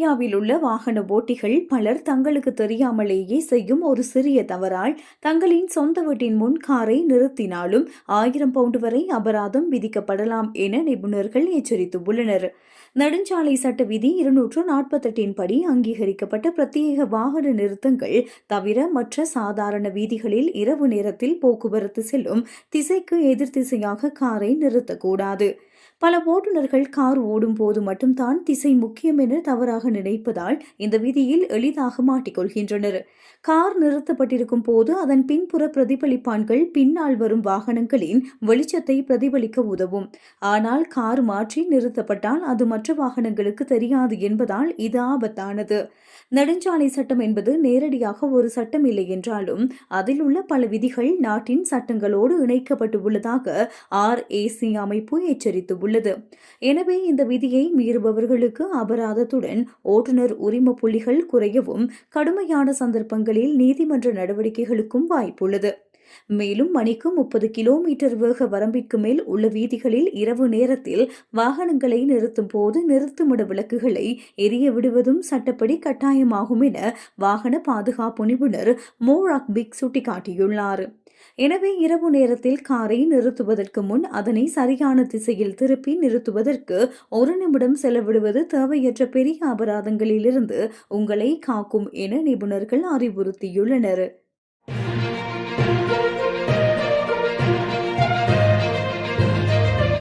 இந்தியாவில் உள்ள வாகன ஓட்டிகள் பலர் தங்களுக்கு தெரியாமலேயே செய்யும் ஒரு சிறிய தவறால் தங்களின் சொந்த வீட்டின் முன் காரை நிறுத்தினாலும் 1000 பவுண்ட் வரை அபராதம் விதிக்கப்படலாம் என நிபுணர்கள் எச்சரித்துள்ளனர். நெடுஞ்சாலை சட்ட விதி 248 படி அங்கீகரிக்கப்பட்ட பிரத்யேக வாகன நிறுத்தங்கள் தவிர மற்ற சாதாரண வீதிகளில் இரவு நேரத்தில் போக்குவரத்து செல்லும் திசைக்கு எதிர் திசையாக காரை நிறுத்தக்கூடாது. பல ஓட்டுநர்கள் கார் ஓடும் போது மட்டும்தான் திசை முக்கியம் என தவறாக நினைப்பதால் இந்த விதியில் எளிதாக மாட்டிக்கொள்கின்றனர். கார் நிறுத்தப்பட்டிருக்கும் போது அதன் பின்புற பிரதிபலிப்பான்கள் பின்னால் வரும் வாகனங்களின் வெளிச்சத்தை பிரதிபலிக்க உதவும். ஆனால் கார் மாற்றி நிறுத்தப்பட்டால் அது மற்ற வாகனங்களுக்கு தெரியாது என்பதால் இது ஆபத்தானது. நெடுஞ்சாலை சட்டம் என்பது நேரடியாக ஒரு சட்டம் இல்லை என்றாலும் அதில் உள்ள பல விதிகள் நாட்டின் சட்டங்களோடு இணைக்கப்பட்டு உள்ளதாக RAC அமைப்பு எச்சரித்துள்ளது. எனவே இந்த விதியை மீறுபவர்களுக்கு அபராதத்துடன் ஓட்டுநர் உரிம புள்ளிகள் குறையவும் கடுமையான சந்தர்ப்பங்களில் நீதிமன்ற நடவடிக்கைகளுக்கும் வாய்ப்புள்ளது. மேலும் மணிக்கு 30 கிலோமீட்டர் வேக வரம்பிற்கு மேல் உள்ள வீதிகளில் இரவு நேரத்தில் வாகனங்களை நிறுத்தும் போது நிறுத்துமிட விளக்குகளை எரிய விடுவதும் சட்டப்படி கட்டாயமாகும் என வாகன பாதுகாப்பு நிபுணர் மோராக் பிக் சுட்டிக்காட்டியுள்ளார். எனவே இரவு நேரத்தில் காரை நிறுத்துவதற்கு முன் அதனை சரியான திசையில் திருப்பி நிறுத்துவதற்கு 1 நிமிடம் செலவிடுவது தேவையற்ற பெரிய அபராதங்களிலிருந்து உங்களை காக்கும் என நிபுணர்கள் அறிவுறுத்தியுள்ளனர்.